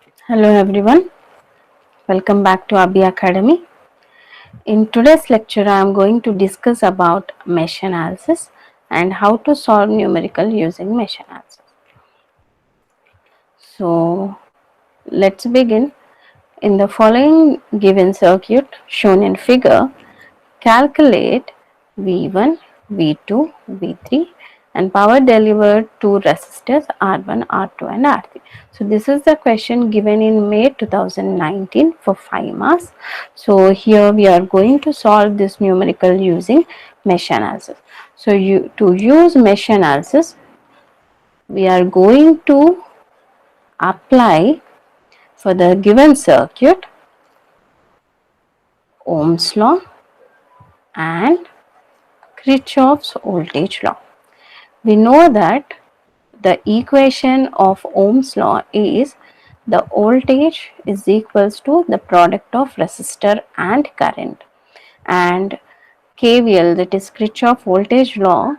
Hello everyone, welcome back to Abhi Academy. In today's lecture, I am going to discuss about mesh analysis and how to solve numerical using mesh analysis. So let's begin. In the following given circuit shown in figure, calculate V1, V2, V3 and power delivered to resistors R1, R2 and R3. So this is the question given in May 2019 for 5 marks. So here we are going to solve this numerical using mesh analysis. So to use mesh analysis, we are going to apply for the given circuit Ohm's law and Kirchhoff's voltage law. We know that the equation of Ohm's law is the voltage is equals to the product of resistor and current, and KVL, that is Kirchhoff voltage law,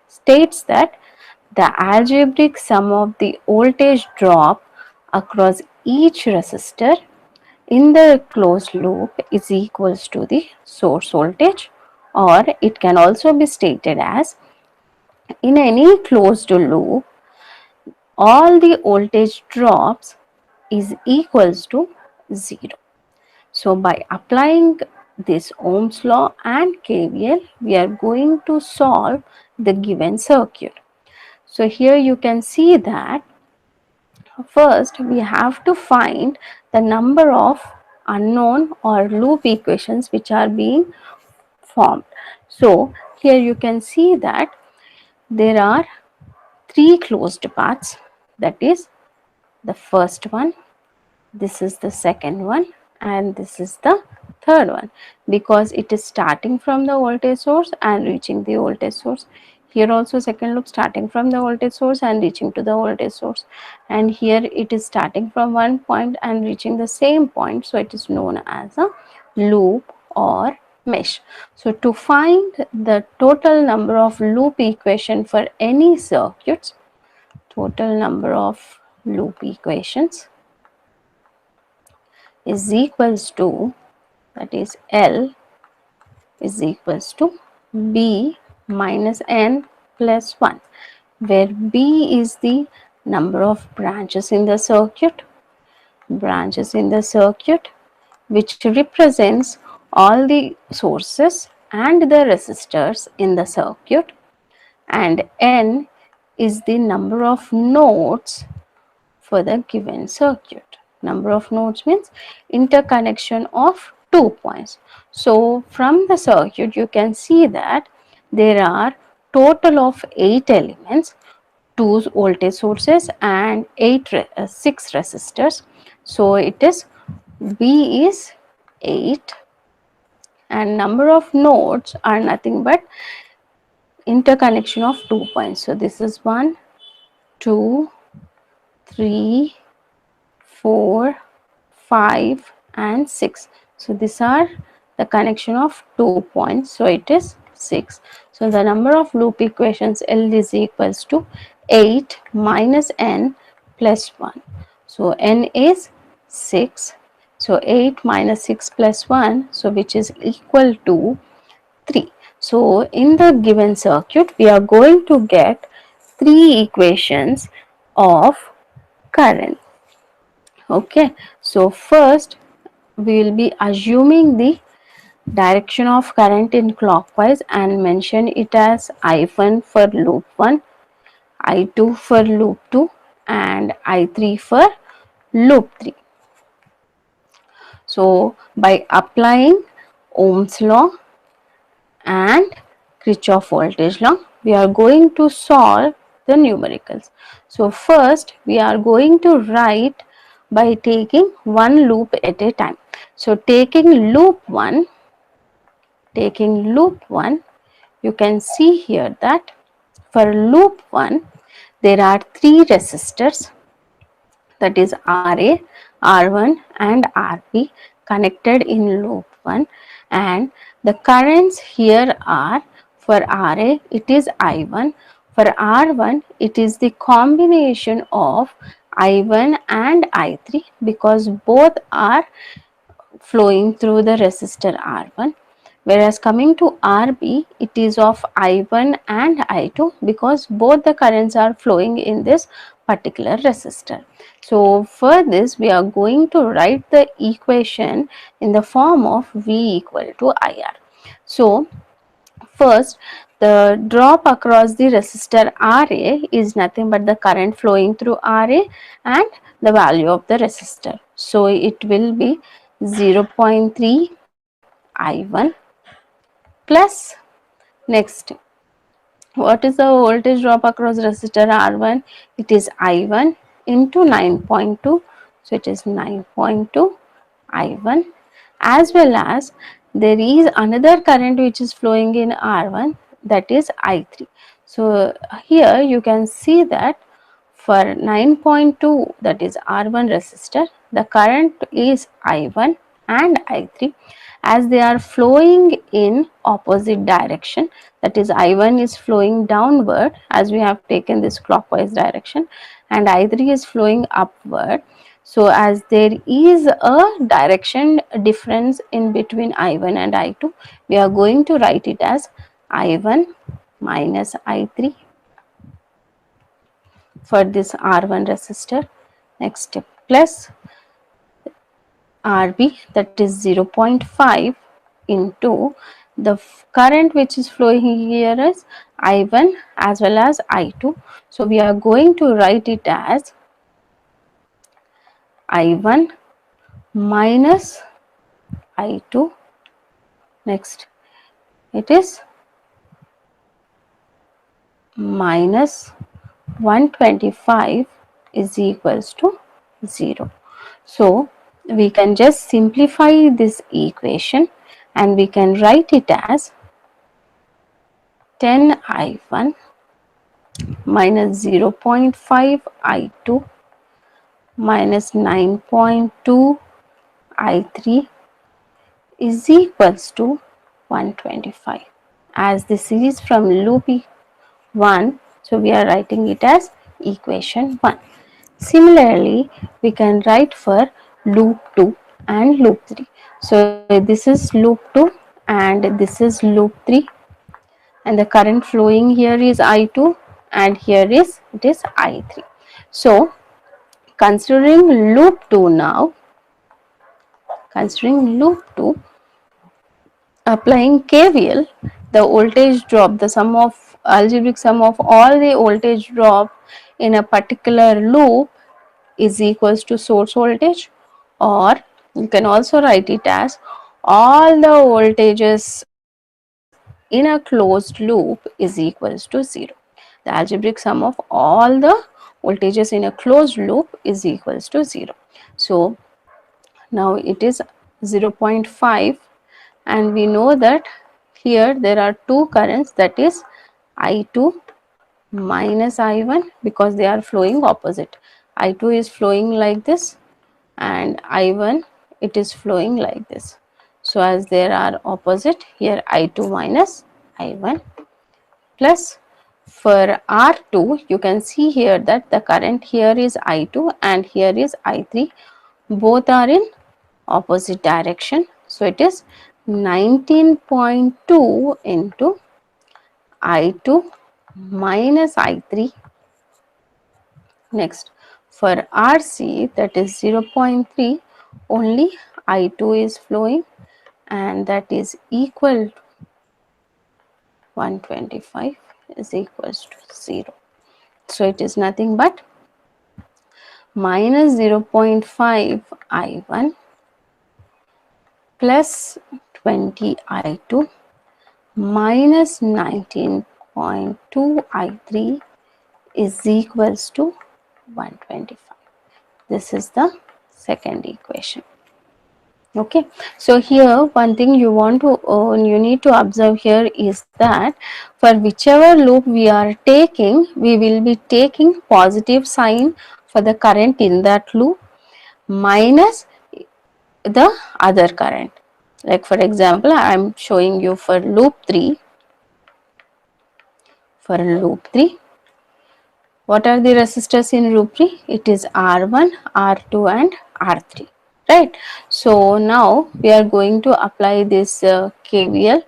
states that the algebraic sum of the voltage drop across each resistor in the closed loop is equals to the source voltage, or it can also be stated as in any closed loop all the voltage drops is equals to 0. So by applying this Ohm's law and KVL, we are going to solve the given circuit. So here you can see that first we have to find the number of unknown or loop equations which are being formed. So here you can see that there are three closed paths, that is the first one, this is the second one and this is the third one, because it is starting from the voltage source and reaching the voltage source. Here also second loop starting from the voltage source and reaching to the voltage source, and here it is starting from one point and reaching the same point, so it is known as a loop or mesh. So to find the total number of loop equation for any circuits, total number of loop equations is equals to, that is L is equals to B minus N plus 1, where B is the number of branches in the circuit, which represents all the sources and the resistors in the circuit, and N is the number of nodes for the given circuit. Number of nodes means interconnection of 2 points. So from the circuit you can see that there are total of 8 elements, 2 voltage sources and 6 resistors. So it is B is 8 and number of nodes are nothing but interconnection of 2 points. So this is 1, 2, 3, 4, 5 and 6. So these are the connection of 2 points. So it is 6. So the number of loop equations L is equals to 8 minus N plus 1. So N is 6. So 8 minus 6 plus 1, so which is equal to 3. So in the given circuit we are going to get 3 equations of current. Okay, so first we will be assuming the direction of current in clockwise and mention it as I1 for loop 1, I2 for loop 2 and I3 for loop 3. So by applying Ohm's law and Kirchhoff voltage law, we are going to solve the numericals. So first we are going to write by taking one loop at a time. So taking loop 1, you can see here that for loop 1 there are 3 resistors, that is RA, R1 and RB connected in loop 1, and the currents here are, for RA it is I1, for R1 it is the combination of I1 and I3 because both are flowing through the resistor R1, whereas coming to RB it is of I1 and I2 because both the currents are flowing in this particular resistor. So for this we are going to write the equation in the form of V equal to IR. So first, the drop across the resistor RA is nothing but the current flowing through RA and the value of the resistor. So it will be 0.3 I1 plus, next, what is the voltage drop across resistor R1? It is I1 into 9.2. So it is 9.2 I1, as well as there is another current which is flowing in R1, that is I3. So here you can see that for 9.2, that is R1 resistor, the current is I1 and I3 as they are flowing in opposite direction, that is I1 is flowing downward as we have taken this clockwise direction and I3 is flowing upward. So as there is a direction difference in between I1 and I2, we are going to write it as I1 minus I3 for this R1 resistor. Next, plus RB, that is 0.5 into the current which is flowing here is I1 as well as I2. So we are going to write it as I1 minus I2. Next, it is minus 125 is equals to 0. So we can just simplify this equation and we can write it as 10 I1 minus 0.5 I2 minus 9.2 I3 is equals to 125. As this is from loop 1, so we are writing it as equation 1. Similarly, we can write for loop 2 and loop 3. So this is loop 2 and this is loop 3, and the current flowing here is I2 and here is it is I3. So considering loop 2 now, considering loop 2, applying KVL, the voltage drop, the sum of algebraic sum of all the voltage drop in a particular loop is equals to source voltage, or you can also write it as all the voltages in a closed loop is equals to 0. The algebraic sum of all the voltages in a closed loop is equals to 0. So now it is 0.5 and we know that here there are two currents, that is I2 minus I1 because they are flowing opposite. I2 is flowing like this and I1 it is flowing like this. So as there are opposite, here I2 minus I1 plus, for R2 you can see here that the current here is I2 and here is I3, both are in opposite direction. So it is 19.2 into I2 minus I3. Next, for RC, that is 0.3, only I2 is flowing and that is equal to 125 is equals to 0. So it is nothing but minus 0.5 I1 plus 20 I2 minus 19.2 I3 is equals to 125. This is the second equation. Okay, so here one thing you want to you need to observe here is that for whichever loop we are taking, we will be taking positive sign for the current in that loop minus the other current. Like for example, I am showing you for loop 3. For loop 3, What are the resistors in loop 3? It is R1, R2 and R3, right? So now we are going to apply this KVL,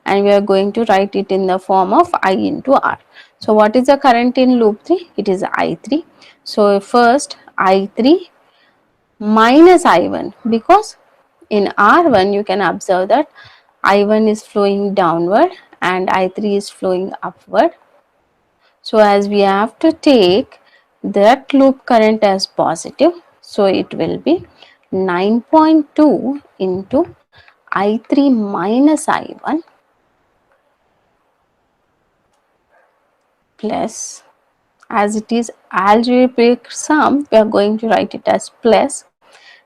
and we are going to write it in the form of I into R. So what is the current in loop 3? It is I3. So first I3 minus I1, because in R1 you can observe that I1 is flowing downward and I3 is flowing upward. So as we have to take that loop current as positive, so it will be 9.2 into I3 minus I1 plus, as it is algebraic sum, we are going to write it as plus.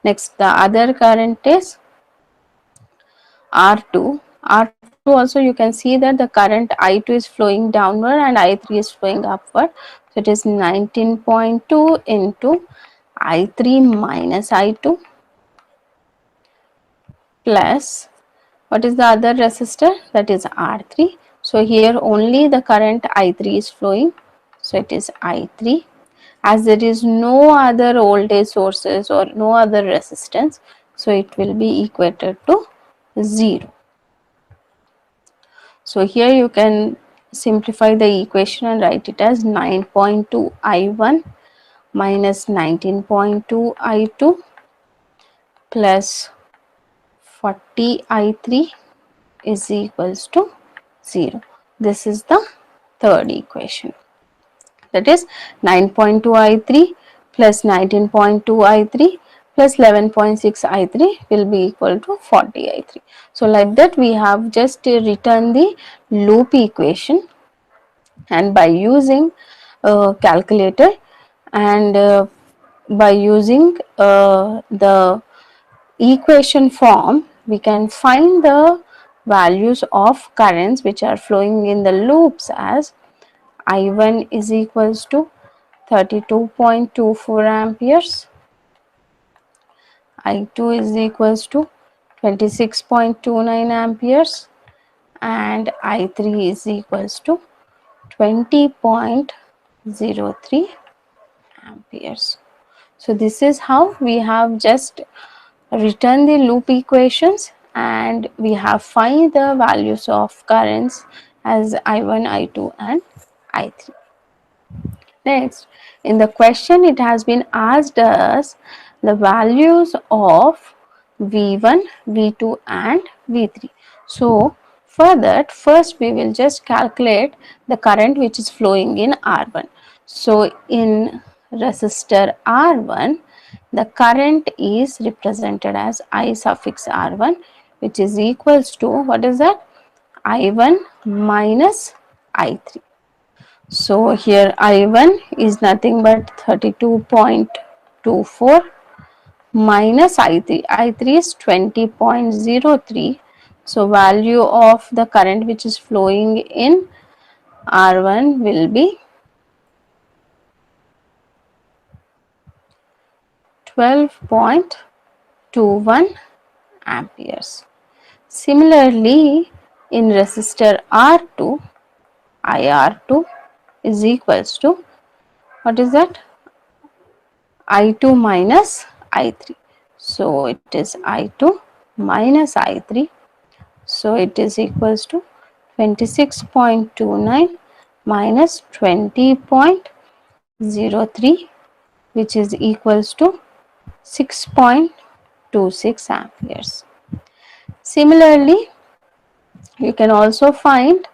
Next, the other current is R2. R2 also you can see that the current I2 is flowing downward and I3 is flowing upward. So it is 19.2 into I3 minus I2 plus, what is the other resistor? That is R3. So here only the current I3 is flowing. So it is I3. As there is no other voltage sources or no other resistance, so it will be equated to 0. So here you can simplify the equation and write it as 9.2 I1 minus 19.2 I2 plus 40 I3 is equals to 0. This is the third equation. That is 9.2 I3 plus 19.2 I3 plus 11.6 I3 will be equal to 40 I3. So like that we have just written the loop equation, and by using calculator and by using the equation form, we can find the values of currents which are flowing in the loops as I1 is equals to 32.24 amperes, I2 is equals to 26.29 amperes, and I3 is equals to 20.03 amperes. So this is how we have just written the loop equations, and we have find the values of currents as I1, I2 and I3. Next, in the question it has been asked us the values of V1, V2 and V3. So for that, first we will just calculate the current which is flowing in R1. So in resistor R1, the current is represented as I suffix R1, which is equals to, what is that? I1 minus I3. So here I1 is nothing but 32.24 minus I3. I3 is 20.03. So value of the current which is flowing in R1 will be 12.21 amperes. Similarly, in resistor R2, IR2 is equals to, what is that? I2 minus I3. So it is I2 minus I3. So it is equals to 26.29 minus 20.03, which is equals to 6.26 amperes. Similarly, you can also find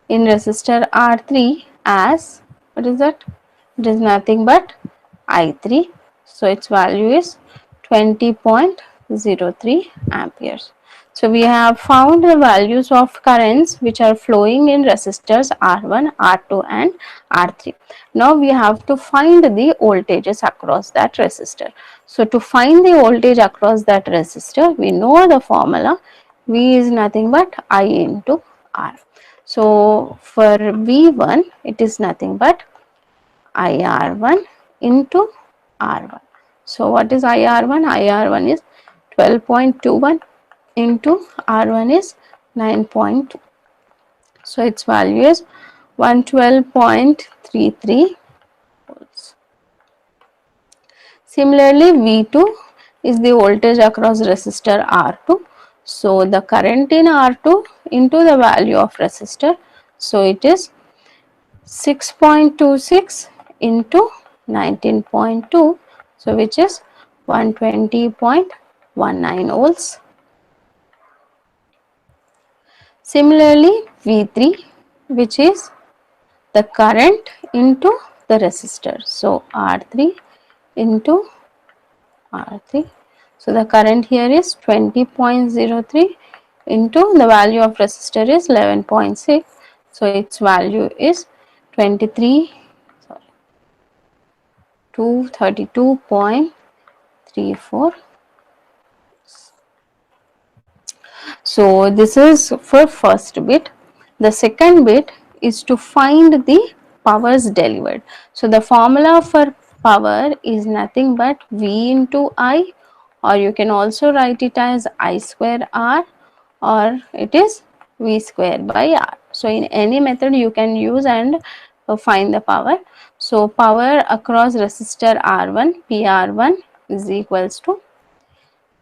in resistor R3 as, what is that? It is nothing but I3. So its value is 20.03 amperes. So we have found the values of currents which are flowing in resistors R1, R2 and R3. Now we have to find the voltages across that resistor. So to find the voltage across that resistor, we know the formula. V is nothing but I into R. So for V1, it is nothing but IR1 into R1. So what is IR1? IR1 is 12.21 into R1 is 9.2. So its value is 112.33 Similarly, V2 is the voltage across resistor R2. So the current in R2 into the value of resistor. So it is 6.26 into 19.2, so which is 120.19 volts. Similarly, V3, which is the current into the resistor. So R3 into R3. So the current here is 20.03 into the value of resistor is 11.6. So its value is 23, sorry, 232.34. So this is for first bit. The second bit is to find the powers delivered. So the formula for power is nothing but V into I, or you can also write it as I square R, or it is V square by R. So in any method you can use and find the power. So power across resistor R1 PR1 is equals to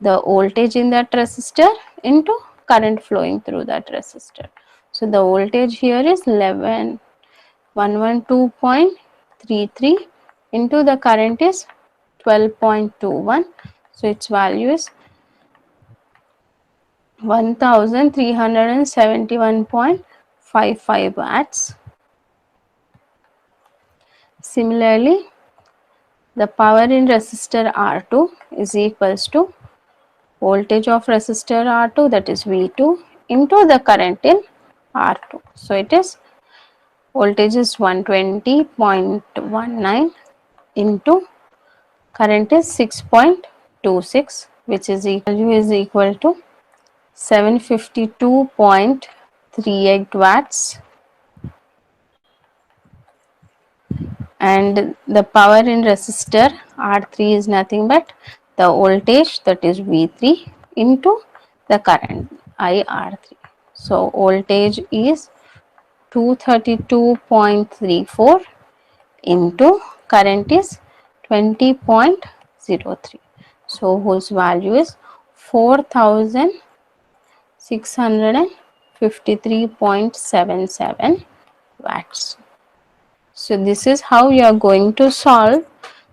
the voltage in that resistor into current flowing through that resistor. So the voltage here is 112.33 into the current is 12.21. So its value is 1371.55 watts. Similarly, the power in resistor R2 is equals to voltage of resistor R2, that is V2, into the current in R2. So it is voltage is 120.19 into current is 6.26, which is equal to 752.38 watts, and the power in resistor R3 is nothing but the voltage, that is V3, into the current IR3. So voltage is 232.34 into current is 20.03. So whose value is 4653.77 watts. So this is how you are going to solve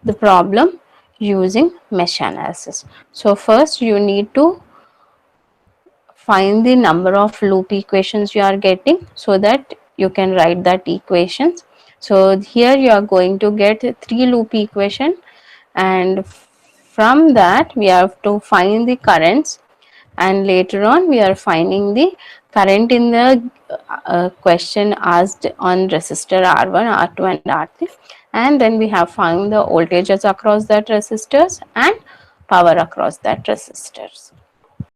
the problem using mesh analysis. So first you need to find the number of loop equations you are getting so that you can write that equations. So here you are going to get 3 loop equation, and from that we have to find the currents, and later on we are finding the current in the question asked on resistor R1, R2 and R3, and then we have found the voltages across that resistors and power across that resistors.